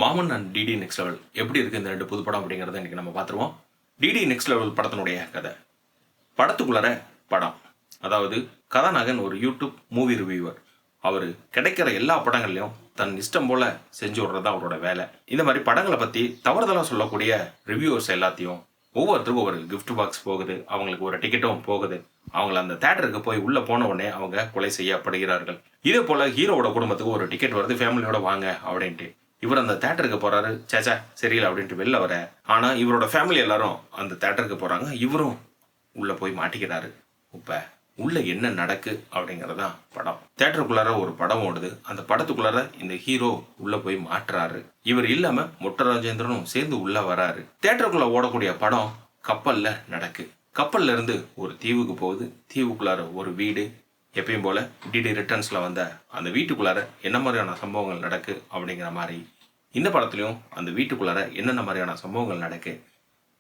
மாமன் and DD next level எப்படி இருக்குது இந்த 2 புது படம் அப்படிங்கிறத இன்றைக்கி நம்ம பார்த்துருவோம். டிடி நெக்ஸ்ட் லெவல் படத்தினுடைய கதை. படத்துக்குள்ளார படம். அதாவது கதாநாயகன் ஒரு யூடியூப் மூவி ரிவ்யூவர். அவர் கிடைக்கிற எல்லா படங்கள்லையும் தன் இஷ்டம் போல் செஞ்சு விடுறது தான் அவரோட வேலை. இந்த மாதிரி படங்களை பற்றி தவறுதலாக சொல்லக்கூடிய ரிவ்யூவர்ஸ் எல்லாத்தையும் ஒவ்வொருத்தருக்கும் ஒரு கிஃப்ட் பாக்ஸ் போகுது, அவங்களுக்கு ஒரு டிக்கெட்டும் போகுது. அவங்கள அந்த தேட்டருக்கு போய் உள்ளே போன உடனே அவங்க கொலை செய்யப்படுகிறார்கள். இதே போல் ஹீரோவோட குடும்பத்துக்கு ஒரு டிக்கெட் வருது, ஃபேமிலியோட வாங்க அப்படின்ட்டு. இவர் அந்த தேட்டருக்கு போறாரு, சேச்சா சரியில்லை அப்படின்ட்டு வெளில வர. ஆனா இவரோட ஃபேமிலி எல்லாரும் அந்த தேட்டருக்கு போறாங்க, இவரும் உள்ள போய் மாட்டிக்கிறாரு. இப்ப உள்ள என்ன நடக்கு அப்படிங்கறதான் படம். தேட்டருக்குள்ளார ஒரு படம் ஓடுது, அந்த படத்துக்குள்ளார இந்த ஹீரோ உள்ள போய் மாட்டுறாரு. இவர் இல்லாம மொட்ட ராஜேந்திரனும் சேர்ந்து உள்ள வராரு. தேட்டருக்குள்ள ஓடக்கூடிய படம் கப்பல்ல நடக்கு. கப்பல்ல இருந்து ஒரு தீவுக்கு போகுது, தீவுக்குள்ளார ஒரு வீடு. எப்பயும் போல டிடி ரிட்டர்ன்ஸ்ல வந்த அந்த வீட்டுக்குள்ளார என்ன மாதிரியான சம்பவங்கள் நடக்கு அப்படிங்கிற மாதிரி இந்த படத்துலையும் அந்த வீட்டுக்குள்ளார என்னென்ன மாதிரியான சம்பவங்கள் நடக்கு,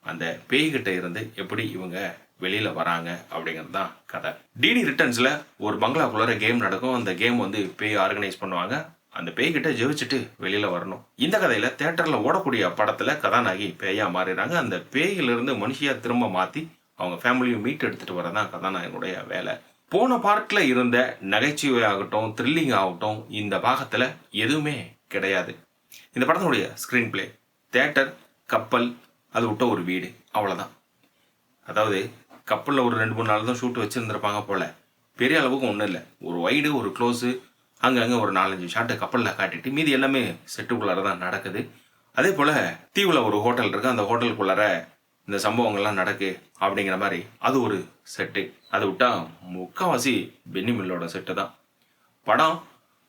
அந்த பேய்கிட்ட இருந்து எப்படி இவங்க வெளியில வராங்க அப்படிங்கிறது தான் கதை. டிடி ரிட்டர்ன்ஸ்ல ஒரு பங்களாக்குள்ளார கேம் நடக்கும். அந்த கேம் பேய் ஆர்கனைஸ் பண்ணுவாங்க. அந்த பேய்கிட்ட ஜெயிச்சுட்டு வெளியில வரணும். இந்த கதையில தேட்டர்ல ஓடக்கூடிய படத்துல கதாநாயகி பேயா மாறிடுறாங்க. அந்த பேயிலிருந்து மனுஷியா திரும்ப மாத்தி அவங்க ஃபேமிலியும் மீட் எடுத்துட்டு வரதான் கதாநாயகனுடைய வேலை. போன பார்ட்ல இருந்த நகைச்சுவை ஆகட்டும், த்ரில்லிங் ஆகட்டும், இந்த பாகத்துல எதுவுமே கிடையாது. இந்த படத்தினுடைய ஸ்கிரீன் பிளே, தேட்டர், கப்பல், அது விட்ட ஒரு வீடு, அவ்வளவுதான். அதாவது கப்பலில் ஒரு 2-3 நாள் தான் ஷூட் வச்சுருந்துருப்பாங்க போல. பெரிய அளவுக்கு ஒன்றும் இல்லை. ஒரு வைடு, ஒரு க்ளோஸு, அங்கங்கே ஒரு 4-5 ஷாட்டு கப்பலில் காட்டிட்டு மீதி எல்லாமே செட்டுக்குள்ளார தான் நடக்குது. அதே போல் தீவில் ஒரு ஹோட்டல் இருக்குது, அந்த ஹோட்டலுக்குள்ளார இந்த சம்பவங்கள்லாம் நடக்கு அப்படிங்கிற மாதிரி அது ஒரு செட்டு. அதை விட்டா முக்கால்வாசி பென்னி மில்லோட செட்டு தான். படம்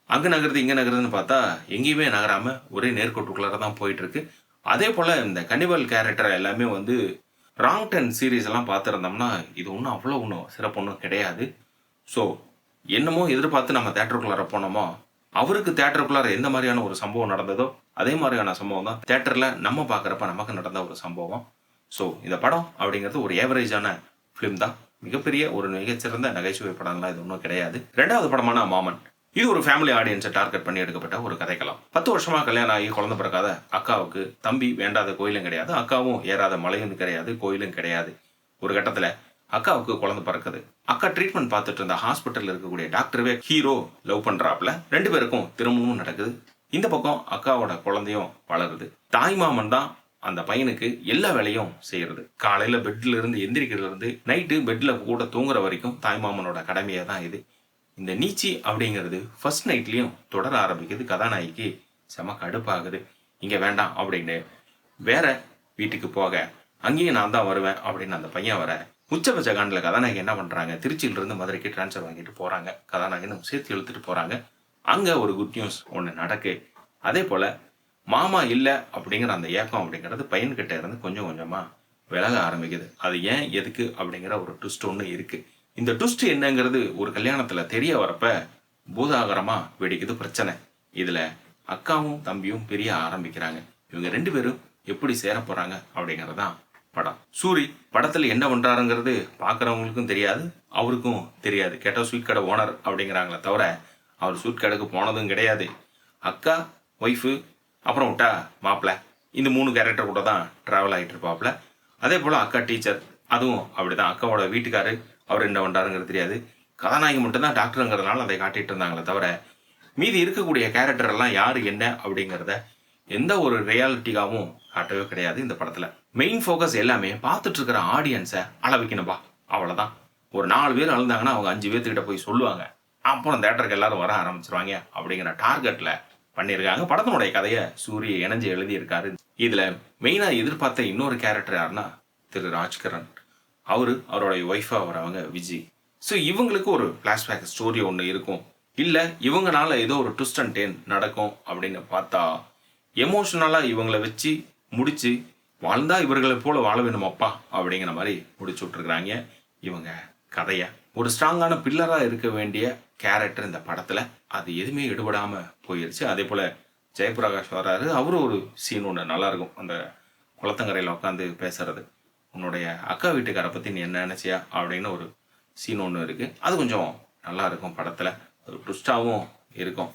அங்கே நகருது இங்கே நகருதுன்னு பார்த்தா எங்கேயுமே நகராமல் ஒரே நேர்கோட்டுக்குள்ளார தான் போயிட்டுருக்கு. அதே போல் இந்த கனிவல் கேரக்டர் எல்லாமே ராங் டர்ன் சீரீஸ் எல்லாம் பார்த்துருந்தோம்னா இது ஒன்றும் அவ்வளோ ஒன்றும் சிறப்பு ஒன்றும் கிடையாது. ஸோ என்னமோ எதிர்பார்த்து நம்ம தேட்டருக்குள்ளார போனோமோ, அவருக்கு தேட்டருக்குள்ளார எந்த மாதிரியான ஒரு சம்பவம் நடந்ததோ அதே மாதிரியான சம்பவம் தான் தேட்டரில் நம்ம பார்க்குறப்ப நமக்கு நடந்த ஒரு சம்பவம். ஸோ இந்த படம் அப்படிங்கிறது ஒரு ஏவரேஜான ஃபிலிம் தான். மிகப்பெரிய ஒரு மிகச்சிறந்த நகைச்சுவை படம்லாம் இது ஒன்றும் கிடையாது. 2வது படமான மாமன், இது ஒரு ஃபேமிலி ஆடியன்ஸை டார்கெட் பண்ணி எடுக்கப்பட்ட ஒரு கதைக்கலாம். 10 வருஷமா கல்யாணம் ஆகி குழந்தை பிறக்காத அக்காவுக்கு தம்பி வேண்டாத கோயிலும் கிடையாது, அக்காவும் ஏறாத மலையும் கிடையாது, கோயிலும் கிடையாது. ஒரு கட்டத்தில் அக்காவுக்கு குழந்தை பிறக்குது. அக்கா ட்ரீட்மெண்ட் பார்த்துட்டு இருந்த ஹாஸ்பிட்டலில் இருக்கக்கூடிய டாக்டரவே ஹீரோ லவ் பண்ணுறாப்புல. 2 பேருக்கும் திருமணமும் நடக்குது. இந்த பக்கம் அக்காவோட குழந்தையும் வளருது. தாய்மாமன் தான் அந்த பையனுக்கு எல்லா வேலையும் செய்யறது. காலையில பெட்ல இருந்து எந்திரிக்கிறதுல இருந்து நைட்டு பெட்ல கூட தூங்குற வரைக்கும் தாய்மாமனோட கடமையை தான் இது. இந்த நீச்சி அப்படிங்கிறது ஃபர்ஸ்ட் நைட்லயும் தொடர ஆரம்பிக்குது. கதாநாயகிக்கு செம கடுப்பாகுது. இங்க வேண்டாம் அப்படின்னு வேற வீட்டுக்கு போக, அங்கேயும் நான் தான் வருவேன் அப்படின்னு அந்த பையன் வர, உச்சபட்ச காண்டில் கதாநாயகி என்ன பண்றாங்க, திருச்சியிலிருந்து மதுரைக்கு டிரான்ஸ்ஃபர் வாங்கிட்டு போறாங்க. கதாநாயகனும் சேர்த்து இழுத்துட்டு போறாங்க. அங்க ஒரு குட் நியூஸ் ஒன்று நடக்கு. அதே போல மாமா இல்லை அப்படிங்கிற அந்த ஏக்கம் அப்படிங்கிறது பையன்கிட்ட இருந்து கொஞ்சம் கொஞ்சமா விலக ஆரம்பிக்குது. அது ஏன் எதுக்கு அப்படிங்கிற ஒரு ட்விஸ்ட் ஒன்று இருக்கு. இந்த ட்விஸ்ட் என்னங்கிறது ஒரு கல்யாணத்துல தெரிய வரப்ப பூதாகரமா வெடிக்குது பிரச்சனை. இதுல அக்காவும் தம்பியும் பிரிய ஆரம்பிக்கிறாங்க. இவங்க 2 பேரும் எப்படி சேர போறாங்க அப்படிங்கறதுதான் படம். சூரி படத்துல என்ன பண்றாருங்கிறது பாக்குறவங்களுக்கும் தெரியாது, அவருக்கும் தெரியாது. கேட்டா ஸ்வீட் கடை ஓனர் அப்படிங்கிறாங்களே தவிர அவர் ஸ்வீட் கடைக்கு போனதும் கிடையாது. அக்கா, ஒய்ஃபு, அப்புறம் விட்டா மாப்பிள்ள, இந்த 3 கேரக்டர் கூட தான் டிராவல் ஆகிட்டு இருப்பாப்புல. அதே போல் அக்கா டீச்சர், அதுவும் அப்படிதான். அக்காவோட வீட்டுக்காரு, அவர் என்ன பண்ணுறாருங்கிறது தெரியாது. கதாநாயகி மட்டும்தான் டாக்டருங்கிறதுனால அதை காட்டிட்டு இருந்தாங்களே தவிர மீதி இருக்கக்கூடிய கேரக்டர் எல்லாம் யார் என்ன அப்படிங்கிறத எந்த ஒரு ரியாலிட்டிக்காகவும் காட்டவே கிடையாது இந்த படத்தில். மெயின் ஃபோக்கஸ் எல்லாமே பார்த்துட்டு இருக்கிற ஆடியன்ஸை அளவிக்கணும்பா, அவ்வளோதான். ஒரு 4 பேர் அழுந்தாங்கன்னா அவங்க 5 பேர்த்துக்கிட்ட போய் சொல்லுவாங்க, அப்புறம் தேட்டருக்கு எல்லாரும் வர ஆரம்பிச்சிருவாங்க அப்படிங்கிற டார்கெட்டில் பண்ணியிருக்காங்க. படத்தினுடைய கதையை சூரிய இணைஞ்சு எழுதியிருக்காரு. இதுல மெயினா எதிர்பார்த்த இன்னொரு கேரக்டர் யாருன்னா திரு ராஜ்கரன். அவருடைய ஒய்ஃபா வரவங்க விஜய். ஸோ இவங்களுக்கு ஒரு பிளாஷ்பேக் ஸ்டோரி ஒன்று இருக்கும், இல்லை இவங்கனால ஏதோ ஒரு ட்விஸ்ட் அண்ட் டேர்ன் நடக்கும் அப்படின்னு பார்த்தா எமோஷனலா இவங்களை வச்சு முடிச்சு வாழ்ந்தா இவர்களை போல வாழ வேணுமாப்பா அப்படிங்கிற மாதிரி முடிச்சு விட்டுருக்குறாங்க இவங்க கதையை. ஒரு ஸ்ட்ராங்கான பில்லராக இருக்க வேண்டிய கேரக்டர் இந்த படத்தில் அது எதுவுமே எடுபடாமல் போயிடுச்சு. அதே போல் ஜெயபிரகாஷ் வராரு. அவரும் ஒரு சீன் ஒன்று நல்லாயிருக்கும், அந்த குளத்தங்கரையில் உட்காந்து பேசுறது, உன்னுடைய அக்கா வீட்டுக்காரை பற்றி நீ என்ன நினச்சியா அப்படின்னு ஒரு சீன் ஒன்று இருக்குது. அது கொஞ்சம் நல்லா இருக்கும் படத்தில், ஒரு ட்விஸ்டாகவும் இருக்கும்.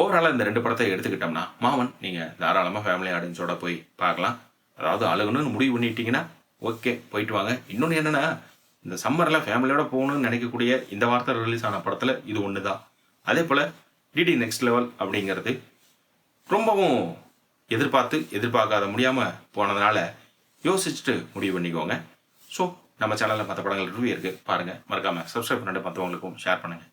ஓவராலாக இந்த 2 படத்தை எடுத்துக்கிட்டோம்னா மாமன் நீங்கள் தாராளமாக ஃபேமிலி ஆடியன்ஸோட போய் பார்க்கலாம். அதாவது அழுகணும்னு முடிவு பண்ணிட்டீங்கன்னா ஓகே போயிட்டு வாங்க. இன்னொன்று என்னென்னா, இந்த சம்மரில் ஃபேமிலியோட போகணும்னு நினைக்கக்கூடிய இந்த வார்த்தை ரிலீஸ் ஆன படத்தில் இது ஒன்று தான். அதே போல் டிடி நெக்ஸ்ட் லெவல் அப்படிங்கிறது ரொம்பவும் எதிர்பார்க்காத முடியாமல் போனதுனால யோசிச்சுட்டு முடிவு பண்ணிக்கோங்க. ஸோ நம்ம சேனலில் மற்ற படங்கள் ரிவ்யூ இருக்குது பாருங்கள். மறக்காமல் சப்ஸ்கிரைப் பண்ணிட்டு மற்றவங்களுக்கும் ஷேர் பண்ணுங்கள்.